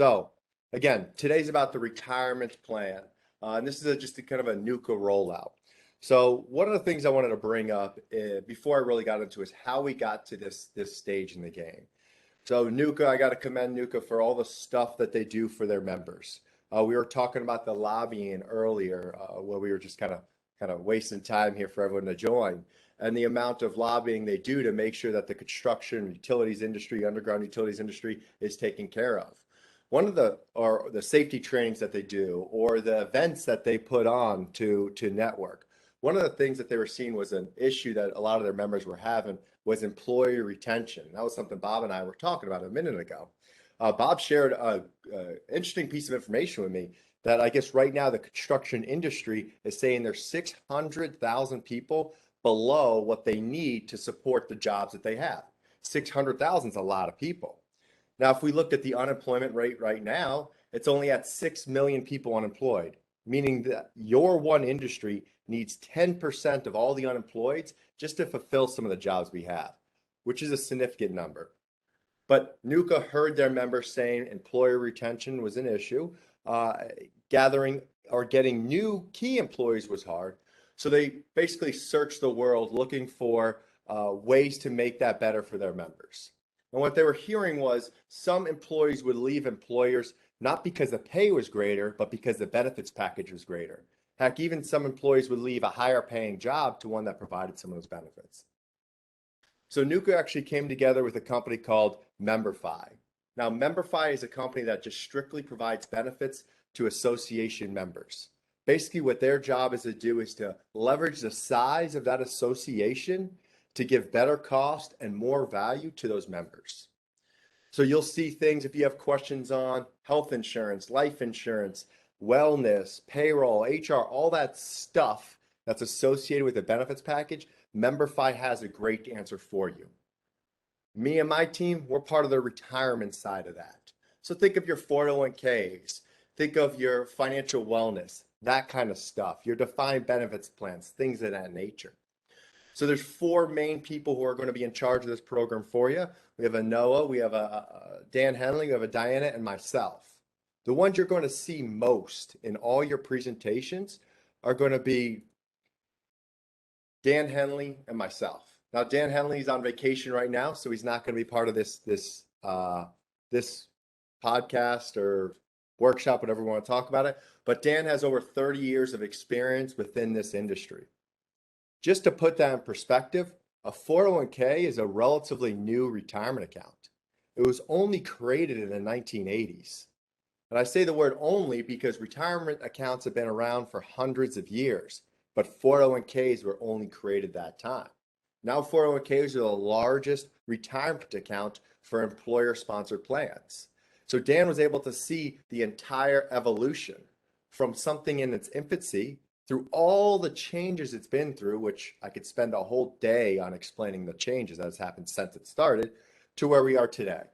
So again, today's about the retirement plan. And this is just a kind of a NUCA rollout. So one of the things I wanted to bring up before I really got into is how we got to this stage in the game. So NUCA, I got to commend NUCA for all the stuff that they do for their members. We were talking about the lobbying earlier, where we were just kind of wasting time here for everyone to join, and the amount of lobbying they do to make sure that the construction, utilities industry, underground utilities industry is taken care of. One of the safety trainings that they do, or the events that they put on to network. One of the things that they were seeing was an issue that a lot of their members were having was employee retention. That was something Bob and I were talking about a minute ago. Bob shared an interesting piece of information with me that I guess right now the construction industry is saying there's 600,000 people below what they need to support the jobs that they have. 600,000 is a lot of people. Now, if we looked at the unemployment rate right now, it's only at 6 million people unemployed, meaning that your one industry needs 10% of all the unemployed just to fulfill some of the jobs we have, which is a significant number. But NUCA heard their members saying employer retention was an issue. Gathering or getting new key employees was hard. So they basically searched the world looking for ways to make that better for their members. And what they were hearing was some employees would leave employers not because the pay was greater, but because the benefits package was greater. Heck, even some employees would leave a higher paying job to one that provided some of those benefits. So NUCA actually came together with a company called Memberfy. Now, Memberfy is a company that just strictly provides benefits to association members. Basically, what their job is to do is to leverage the size of that association to give better cost and more value to those members. So you'll see things if you have questions on health insurance, life insurance, wellness, payroll, HR, all that stuff that's associated with the benefits package, Memberfy has a great answer for you. Me and my team, we're part of the retirement side of that. So think of your 401ks, think of your financial wellness, that kind of stuff, your defined benefits plans, things of that nature. So there's 4 main people who are going to be in charge of this program for you. We have a Noah, we have a Dan Henley, we have a Diana, and myself. The ones you're going to see most in all your presentations are going to be Dan Henley and myself. Now, Dan Henley's on vacation right now, so he's not going to be part of this podcast or workshop, whatever we want to talk about it. But Dan has over 30 years of experience within this industry. Just to put that in perspective, a 401k is a relatively new retirement account. It was only created in the 1980s. And I say the word only because retirement accounts have been around for hundreds of years, but 401ks were only created that time. Now 401ks are the largest retirement account for employer-sponsored plans. So Dan was able to see the entire evolution from something in its infancy through all the changes it's been through, which I could spend a whole day on explaining the changes that has happened since it started, to where we are today.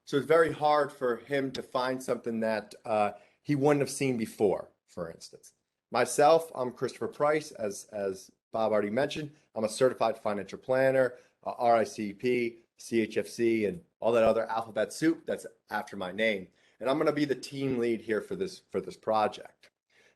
So it's very hard for him to find something that he wouldn't have seen before, for instance. Myself, I'm Christopher Price, as Bob already mentioned. I'm a certified financial planner, RICP, CHFC, and all that other alphabet soup that's after my name. And I'm going to be the team lead here for this project.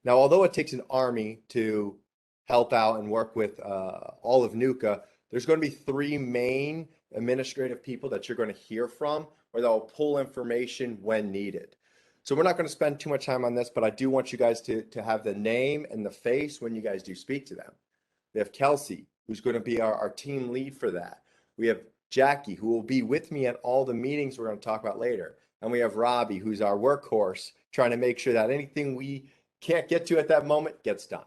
Now, although it takes an army to help out and work with all of NUCA, there's going to be 3 main administrative people that you're going to hear from, where they'll pull information when needed. So we're not going to spend too much time on this, but I do want you guys to have the name and the face when you guys do speak to them. We have Kelsey, who's going to be our team lead for that. We have Jackie, who will be with me at all the meetings we're going to talk about later. And we have Robbie, who's our workhorse, trying to make sure that anything we can't get to at that moment gets done.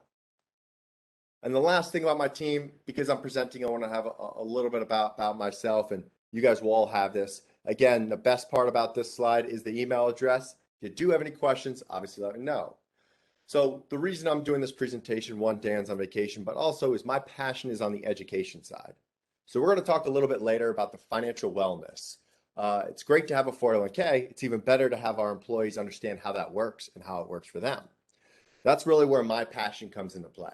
And the last thing about my team, because I'm presenting, I want to have a little bit about myself, and you guys will all have this. Again, the best part about this slide is the email address. If you do have any questions, obviously let me know. So the reason I'm doing this presentation, one, Dan's on vacation, but also is my passion is on the education side. So we're going to talk a little bit later about the financial wellness. It's great to have a 401k. It's even better to have our employees understand how that works and how it works for them. That's really where my passion comes into play.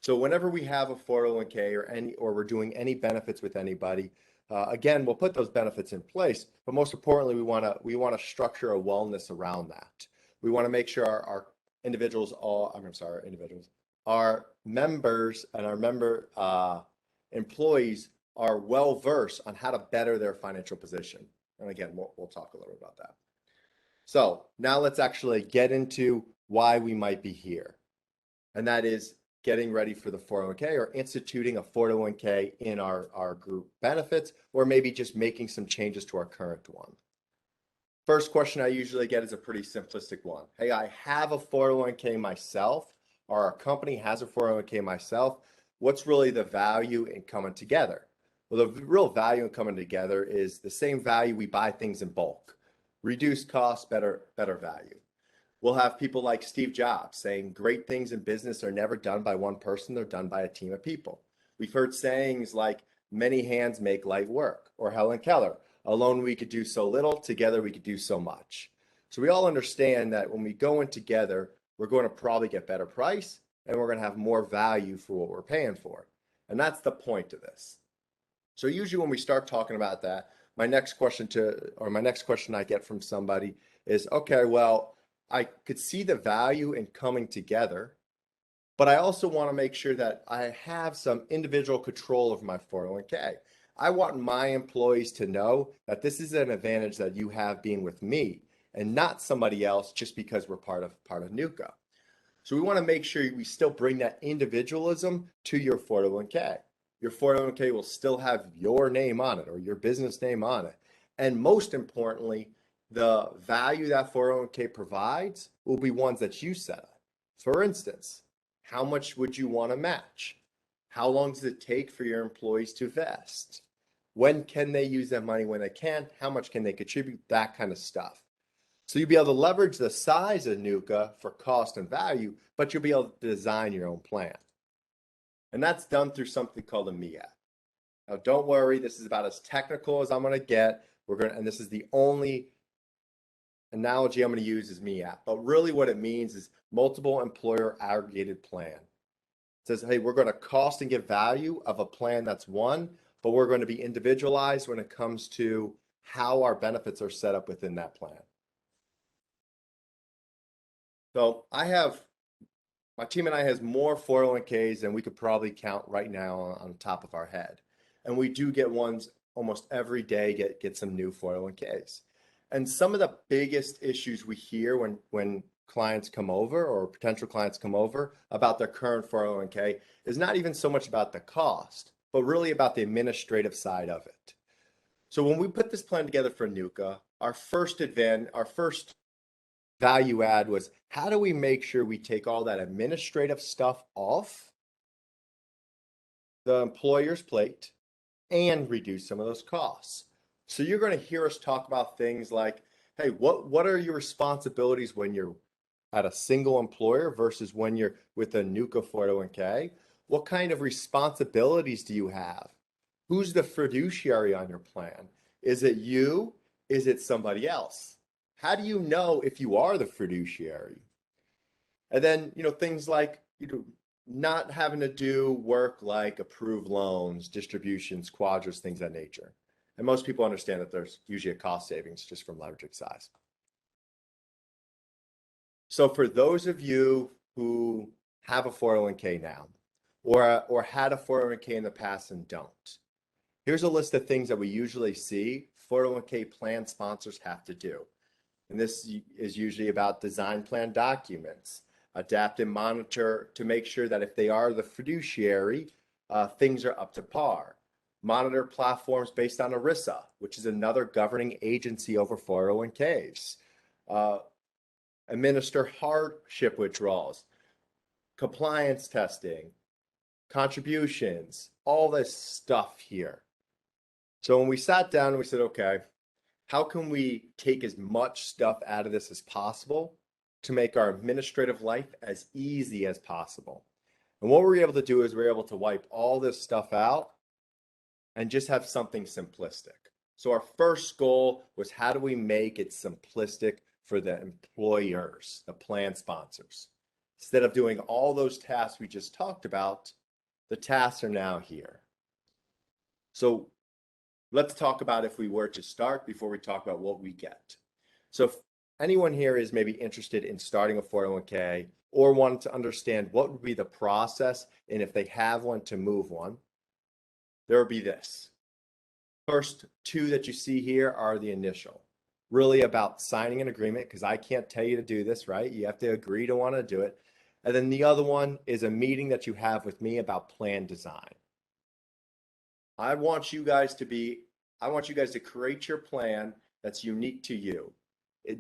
So whenever we have a 401k or we're doing any benefits with anybody, Again, we'll put those benefits in place, but most importantly, we want to structure a wellness around that. We want to make sure our individuals, our members and our member employees are well versed on how to better their financial position. And again, we'll talk a little bit about that. So now let's actually get into why we might be here. And that is getting ready for the 401k or instituting a 401k in our group benefits, or maybe just making some changes to our current one. First question I usually get is a pretty simplistic one. Hey, I have a 401k myself, or our company has a 401k myself. What's really the value in coming together? Well, the real value in coming together is the same value we buy things in bulk. Reduced cost, better value. We'll have people like Steve Jobs saying great things in business are never done by one person, they're done by a team of people. We've heard sayings like many hands make light work, or Helen Keller, alone we could do so little, together we could do so much. So we all understand that when we go in together, we're going to probably get better price and we're going to have more value for what we're paying for. And that's the point of this. So usually when we start talking about that, my next question I get from somebody is, okay, well, I could see the value in coming together, but I also want to make sure that I have some individual control of my 401k. I want my employees to know that this is an advantage that you have being with me and not somebody else just because we're part of NUCA. So we want to make sure we still bring that individualism to your 401k. Your 401k will still have your name on it or your business name on it. And most importantly, the value that 401k provides will be ones that you set up. For instance, how much would you want to match? How long does it take for your employees to vest? When can they use that money when they can? How much can they contribute? That kind of stuff. So you'll be able to leverage the size of NUCA for cost and value, but you'll be able to design your own plan. And that's done through something called a MEAP. Now, don't worry, this is about as technical as I'm going to get. And this is the only analogy I'm going to use is MEAP. But really what it means is multiple employer aggregated plan. It says, hey, we're going to cost and give value of a plan that's one, but we're going to be individualized when it comes to how our benefits are set up within that plan. So my team and I has more 401ks than we could probably count right now on the top of our head. And we do get ones almost every day, get some new 401ks. And some of the biggest issues we hear when clients come over or potential clients come over about their current 401k is not even so much about the cost, but really about the administrative side of it. So when we put this plan together for NUCA, our first value add was, how do we make sure we take all that administrative stuff off the employer's plate and reduce some of those costs? So you're going to hear us talk about things like, hey, what are your responsibilities when you're at a single employer versus when you're with a NUCA 401k? What kind of responsibilities do you have? Who's the fiduciary on your plan? Is it you? Is it somebody else? How do you know if you are the fiduciary? And then, things like, not having to do work like approve loans, distributions, quadras, things of that nature. And most people understand that there's usually a cost savings just from leveraging size. So for those of you who have a 401k now, or had a 401k in the past and don't, here's a list of things that we usually see 401k plan sponsors have to do. And this is usually about design plan documents, adapt and monitor to make sure that if they are the fiduciary, things are up to par. Monitor platforms based on ERISA, which is another governing agency over 401ks. Administer hardship withdrawals, compliance testing, contributions, all this stuff here. So when we sat down and we said, okay, how can we take as much stuff out of this as possible to make our administrative life as easy as possible? And what we're able to do is we're able to wipe all this stuff out and just have something simplistic. So our first goal was, how do we make it simplistic for the employers, the plan sponsors? Instead of doing all those tasks we just talked about, the tasks are now here. So Let's talk about if we were to start before we talk about what we get. So if anyone here is maybe interested in starting a 401k or wanting to understand what would be the process and if they have one to move one, there would be this. First two that you see here are the initial, really about signing an agreement, because I can't tell you to do this, right? You have to agree to want to do it. And then the other one is a meeting that you have with me about plan design. I want you guys to create your plan that's unique to you.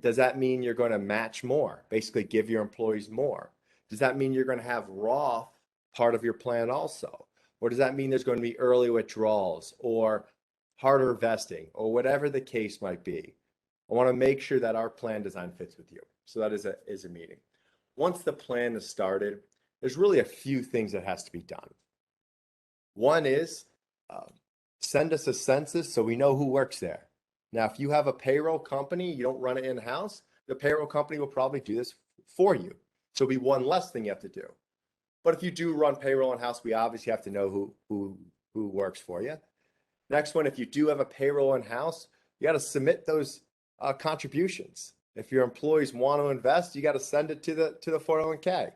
Does that mean you're going to match more? Basically give your employees more? Does that mean you're going to have Roth part of your plan also? Or does that mean there's going to be early withdrawals or harder vesting or whatever the case might be? I want to make sure that our plan design fits with you. So that is a meeting. Once the plan is started, there's really a few things that has to be done. One is send us a census so we know who works there. Now, if you have a payroll company, you don't run it in-house, the payroll company will probably do this for you. So it'll be one less thing you have to do. But if you do run payroll in-house, we obviously have to know who works for you. Next one, if you do have a payroll in-house, you got to submit those contributions. If your employees want to invest, you got to send it to the 401k.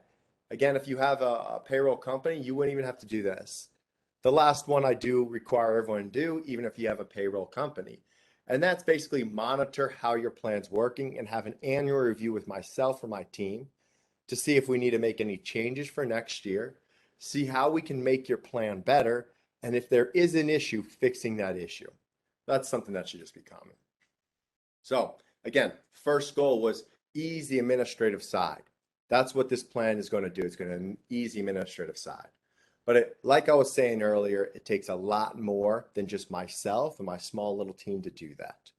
Again, if you have a payroll company, you wouldn't even have to do this. The last one I do require everyone to do, even if you have a payroll company. And that's basically monitor how your plan's working and have an annual review with myself or my team to see if we need to make any changes for next year, see how we can make your plan better, and if there is an issue, fixing that issue. That's something that should just be common. So again, first goal was ease the administrative side. That's what this plan is going to do. It's going to ease the administrative side. But like I was saying earlier, it takes a lot more than just myself and my small little team to do that.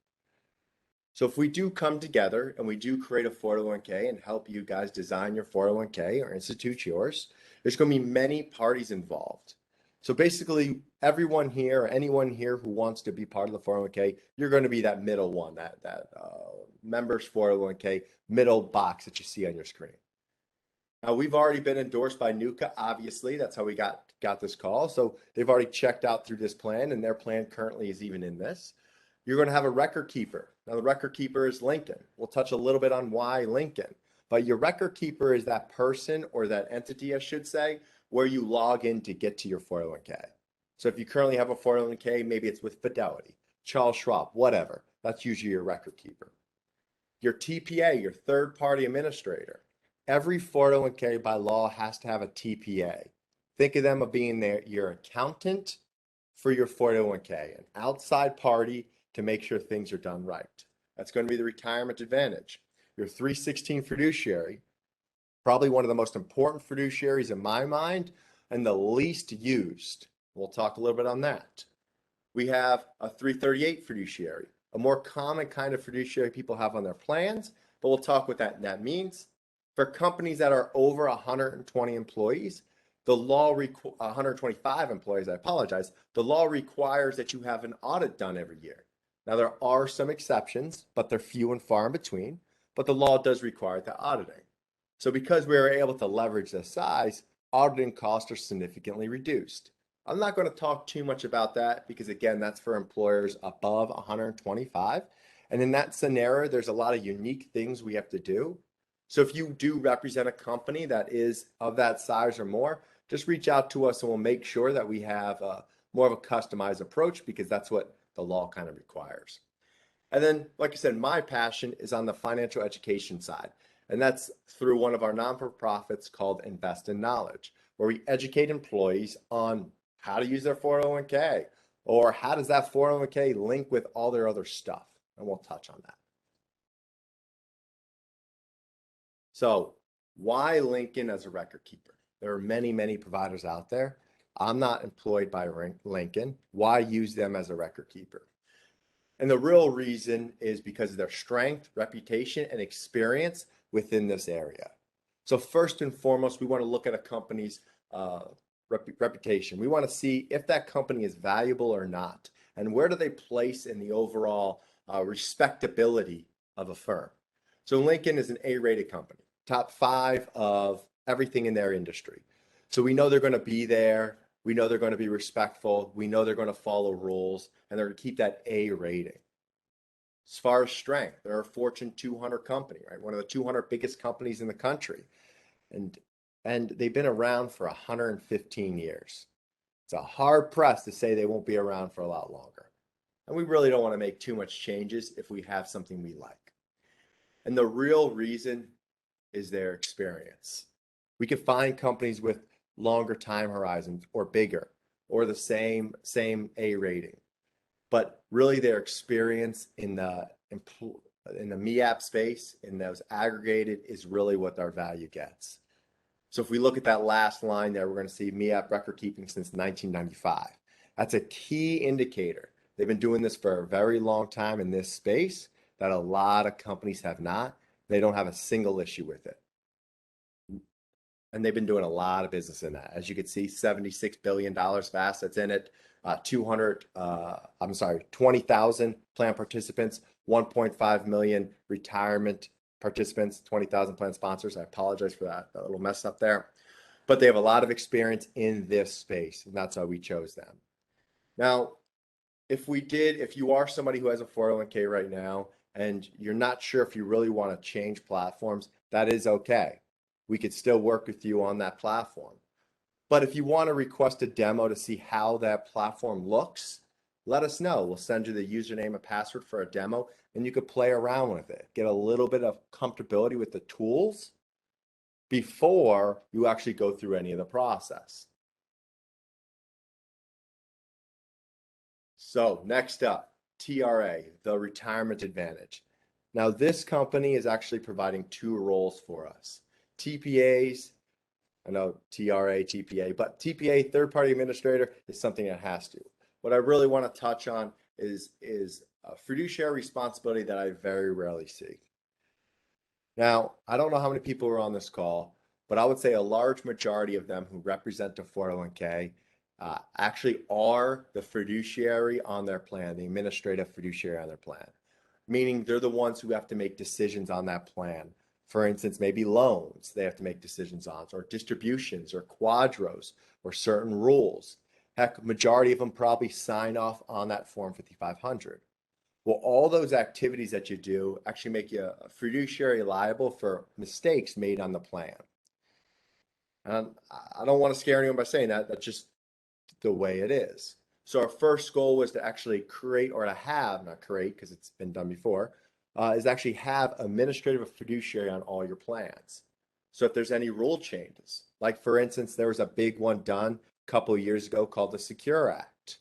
So if we do come together and we do create a 401k and help you guys design your 401k or institute yours, there's going to be many parties involved. So basically, everyone here or anyone here who wants to be part of the 401k, you're going to be that middle one, that members 401k middle box that you see on your screen. Now, we've already been endorsed by NUCA, obviously. That's how we got this call. So they've already checked out through this plan, and their plan currently is even in this. You're going to have a record keeper. Now, the record keeper is Lincoln. We'll touch a little bit on why Lincoln. But your record keeper is that person or that entity, I should say, where you log in to get to your 401k. So if you currently have a 401k, maybe it's with Fidelity, Charles Schwab, whatever. That's usually your record keeper. Your TPA, your third-party administrator. Every 401k by law has to have a TPA. Think of them as being your accountant for your 401k, an outside party to make sure things are done right. That's going to be the Retirement Advantage. Your 316 fiduciary, probably one of the most important fiduciaries in my mind and the least used. We'll talk a little bit on that. We have a 338 fiduciary, a more common kind of fiduciary people have on their plans, but we'll talk what that means. For companies that are over 120 employees, the law 125 employees, I apologize. The law requires that you have an audit done every year. Now, there are some exceptions, but they're few and far in between, but the law does require the auditing. So because we were able to leverage this size, auditing costs are significantly reduced. I'm not going to talk too much about that because, again, that's for employers above 125. And in that scenario, there's a lot of unique things we have to do. So if you do represent a company that is of that size or more, just reach out to us and we'll make sure that we have more of a customized approach because that's what the law kind of requires. And then, like I said, my passion is on the financial education side. And that's through one of our non-for-profits called Invest in Knowledge, where we educate employees on how to use their 401k or how does that 401k link with all their other stuff. And we'll touch on that. So why Lincoln as a record keeper? There are many, many providers out there. I'm not employed by Lincoln. Why use them as a record keeper? And the real reason is because of their strength, reputation, and experience within this area. So first and foremost, we want to look at a company's reputation. We want to see if that company is valuable or not, and where do they place in the overall respectability of a firm. So Lincoln is an A-rated company, top 5 of everything in their industry. So we know they're going to be there We know they're going to be respectful. We know they're going to follow rules, and they're going to keep that A rating. As far as strength, they're a Fortune 200 company, right? One of the 200 biggest companies in the country. And they've been around for 115 years. It's a hard press to say they won't be around for a lot longer. And we really don't want to make too much changes if we have something we like. And the real reason is their experience. We could find companies with longer time horizons or bigger or the same A rating. But really their experience in the MEAP space, in those aggregated, is really what our value gets. So if we look at that last line there, we're going to see MEAP record keeping since 1995. That's a key indicator. They've been doing this for a very long time in this space that a lot of companies have not. They don't have a single issue with it. And they've been doing a lot of business in that. As you can see, $76 billion of assets in it, 20,000 plan participants, 1.5 million retirement participants, 20,000 plan sponsors. I apologize for that little mess up there. But they have a lot of experience in this space, and that's why we chose them. Now, if you are somebody who has a 401k right now, and you're not sure if you really want to change platforms, that is okay. We could still work with you on that platform. But if you want to request a demo to see how that platform looks, let us know. We'll send you the username and password for a demo, and you could play around with it, get a little bit of comfortability with the tools before you actually go through any of the process. So next up, TRA, the Retirement Advantage. Now this company is actually providing two roles for us. TPAs, I know TRA, TPA, but TPA, third-party administrator, is something that has to. What I really want to touch on is a fiduciary responsibility that I very rarely see. Now, I don't know how many people are on this call, but I would say a large majority of them who represent a 401k actually are the fiduciary on their plan, the administrative fiduciary on their plan, meaning they're the ones who have to make decisions on that plan. For instance, maybe loans they have to make decisions on, or distributions, or quadros, or certain rules. Heck, majority of them probably sign off on that Form 5500. Well, all those activities that you do actually make you a fiduciary liable for mistakes made on the plan. And I don't want to scare anyone by saying that. That's just the way it is. So our first goal was to actually create, or to have, not create because it's been done before, is actually have administrative fiduciary on all your plans. So if there's any rule changes, like for instance, there was a big one done a couple of years ago called the Secure Act,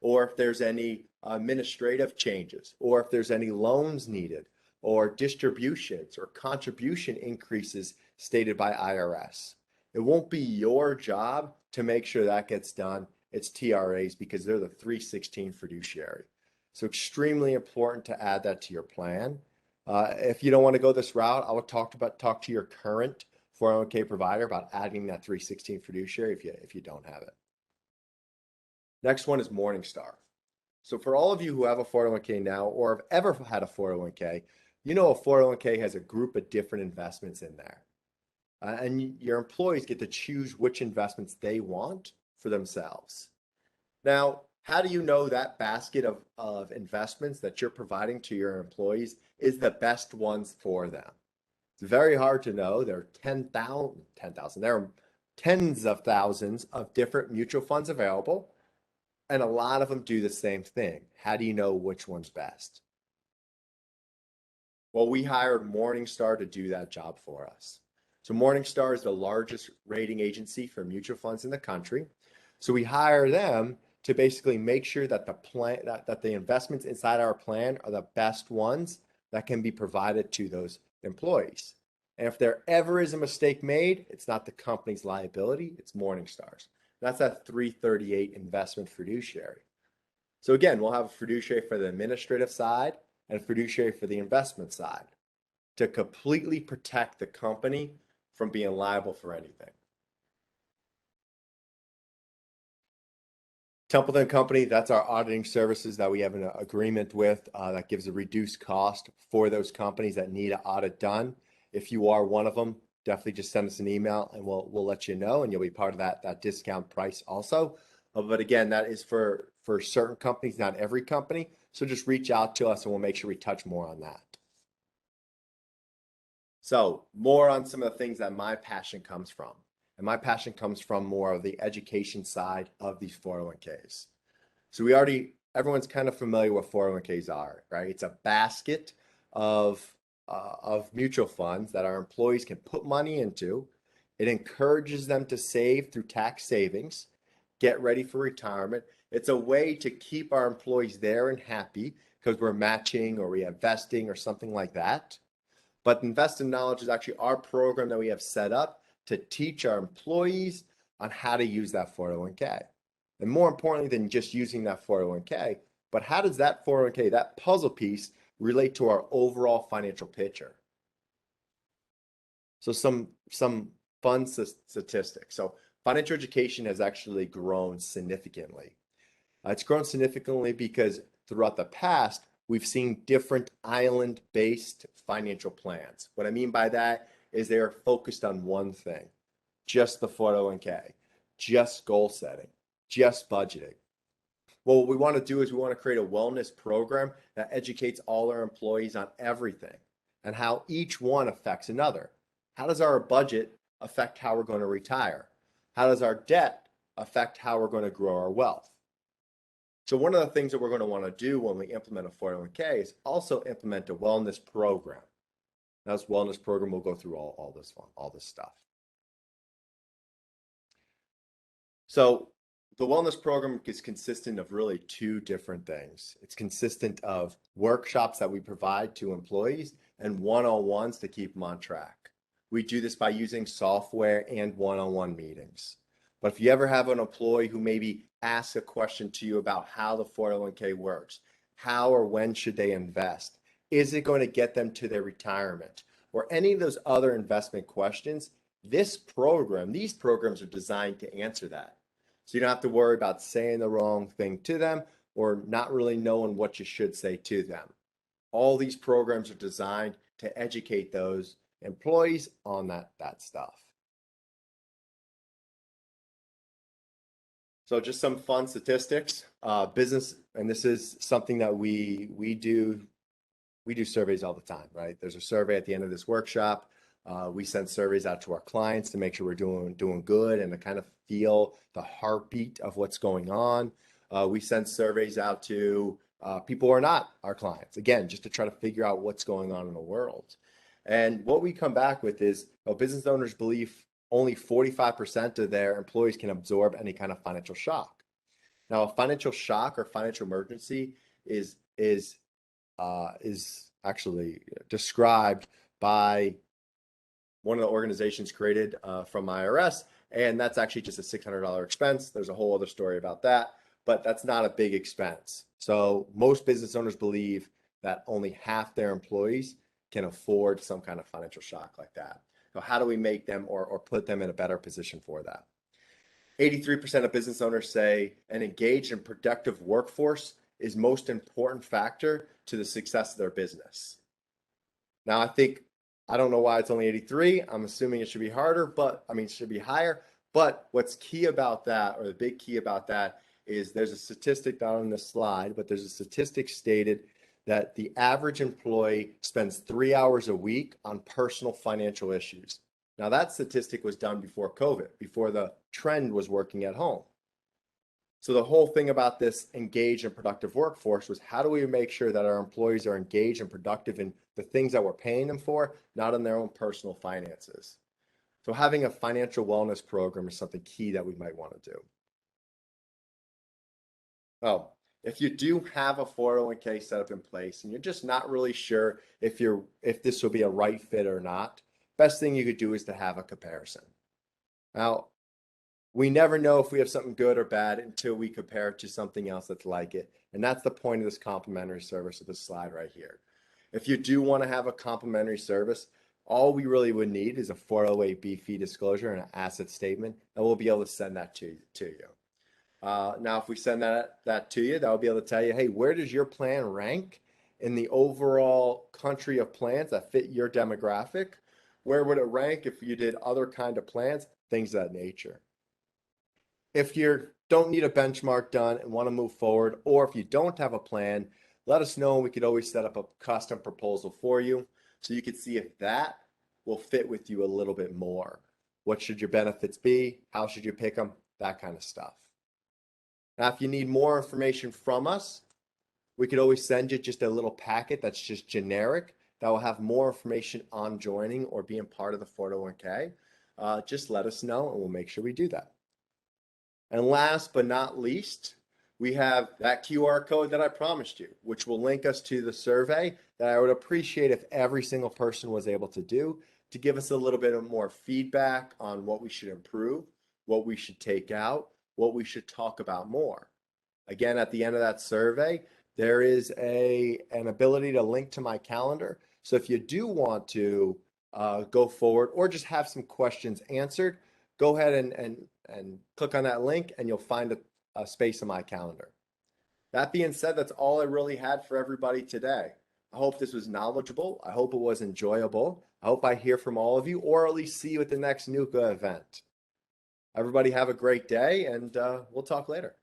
or if there's any administrative changes, or if there's any loans needed, or distributions or contribution increases stated by IRS. It won't be your job to make sure that gets done. It's TRA's, because they're the 316 fiduciary. So extremely important to add that to your plan. If you don't want to go this route, I would talk to your current 401k provider about adding that 316 fiduciary if you don't have it. Next one is Morningstar. So for all of you who have a 401k now or have ever had a 401k, you know a 401k has a group of different investments in there. And your employees get to choose which investments they want for themselves. Now, how do you know that basket of investments that you're providing to your employees is the best ones for them? It's very hard to know. There are 10,000, there are tens of thousands of different mutual funds available, and a lot of them do the same thing. How do you know which one's best? Well, we hired Morningstar to do that job for us. So Morningstar is the largest rating agency for mutual funds in the country. So we hire them to basically make sure that the investments inside our plan are the best ones that can be provided to those employees. And if there ever is a mistake made, it's not the company's liability, it's Morningstar's. That's that 338 investment fiduciary. So again, we'll have a fiduciary for the administrative side and a fiduciary for the investment side to completely protect the company from being liable for anything. Templeton Company, that's our auditing services that we have an agreement with that gives a reduced cost for those companies that need an audit done. If you are one of them, definitely just send us an email and we'll let you know, and you'll be part of that discount price also. But again, that is for certain companies, not every company. So just reach out to us and we'll make sure we touch more on that. So more on some of the things that my passion comes from. And my passion comes from more of the education side of these 401ks. So everyone's kind of familiar with 401ks are, right? It's a basket of mutual funds that our employees can put money into. It encourages them to save through tax savings, get ready for retirement. It's a way to keep our employees there and happy because we're matching or we have vesting or something like that. But Invest in Knowledge is actually our program that we have set up to teach our employees on how to use that 401k. And more importantly than just using that 401k, but how does that 401k, that puzzle piece, relate to our overall financial picture? So some fun statistics. So financial education has actually grown significantly. It's grown significantly because throughout the past, we've seen different island-based financial plans. What I mean by that is they are focused on one thing, just the 401k, just goal setting, just budgeting. Well, what we want to do is we want to create a wellness program that educates all our employees on everything and how each one affects another. How does our budget affect how we're going to retire? How does our debt affect how we're going to grow our wealth? So one of the things that we're going to want to do when we implement a 401k is also implement a wellness program. Now, this wellness program will go through all this stuff. So the wellness program is consistent of really two different things. It's consistent of workshops that we provide to employees and one-on-ones to keep them on track. We do this by using software and one-on-one meetings. But if you ever have an employee who maybe asks a question to you about how the 401k works, how or when should they invest? Is it going to get them to their retirement? Or any of those other investment questions, these programs are designed to answer that. So you don't have to worry about saying the wrong thing to them or not really knowing what you should say to them. All these programs are designed to educate those employees on that stuff. So just some fun statistics. Business, and this is something that we do surveys all the time, right? There's a survey at the end of this workshop. We send surveys out to our clients to make sure we're doing good and to kind of feel the heartbeat of what's going on. We send surveys out to people who are not our clients, again, just to try to figure out what's going on in the world. And what we come back with is business owners believe only 45% of their employees can absorb any kind of financial shock. Now, a financial shock or financial emergency is actually described by one of the organizations created from IRS, and that's actually just a $600 expense. There's a whole other story about that, but that's not a big expense. So most business owners believe that only half their employees can afford some kind of financial shock like that. So how do we make them or put them in a better position for that? 83% of business owners say an engaged and productive workforce is most important factor to the success of their business. Now, I don't know why it's only 83. I'm assuming it should be harder, it should be higher. But what's key about that, or the big key about that, is there's a statistic not on this slide, but there's a statistic stated that the average employee spends 3 hours a week on personal financial issues. Now, that statistic was done before COVID, before the trend was working at home. So the whole thing about this engaged and productive workforce was how do we make sure that our employees are engaged and productive in the things that we're paying them for, not in their own personal finances. So having a financial wellness program is something key that we might want to do. Oh, if you do have a 401k set up in place and you're just not really sure if this will be a right fit or not, best thing you could do is to have a comparison. Now, we never know if we have something good or bad until we compare it to something else that's like it. And that's the point of this complimentary service of this slide right here. If you do want to have a complimentary service, all we really would need is a 408B fee disclosure and an asset statement, and we'll be able to send that to you. Now, if we send that to you, that will be able to tell you, hey, where does your plan rank in the overall country of plans that fit your demographic? Where would it rank if you did other kind of plans? Things of that nature. If you don't need a benchmark done and want to move forward, or if you don't have a plan, let us know and we could always set up a custom proposal for you so you can see if that will fit with you a little bit more. What should your benefits be? How should you pick them? That kind of stuff. Now, if you need more information from us, we could always send you just a little packet that's just generic that will have more information on joining or being part of the 401k. Just let us know and we'll make sure we do that. And last but not least, we have that QR code that I promised you, which will link us to the survey that I would appreciate if every single person was able to do to give us a little bit of more feedback on what we should improve, what we should take out, what we should talk about more. Again, at the end of that survey, there is an ability to link to my calendar. So if you do want to go forward or just have some questions answered, go ahead and click on that link and you'll find a space in my calendar. That being said, that's all I really had for everybody today. I hope this was knowledgeable. I hope it was enjoyable. I hope I hear from all of you or at least see you at the next NUCA event. Everybody have a great day and we'll talk later.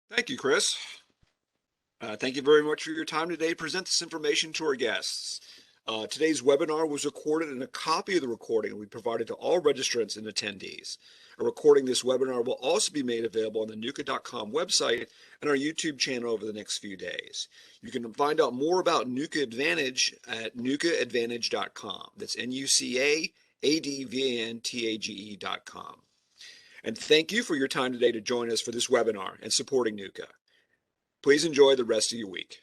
Thank you, Chris. Thank you very much for your time today to present this information to our guests. Today's webinar was recorded and a copy of the recording will be provided to all registrants and attendees. A recording of this webinar will also be made available on the NUCA.com website and our YouTube channel over the next few days. You can find out more about NUCA Advantage at NUCAadvantage.com. That's NUCAADVANTAGE.com. And thank you for your time today to join us for this webinar and supporting NUCA. Please enjoy the rest of your week.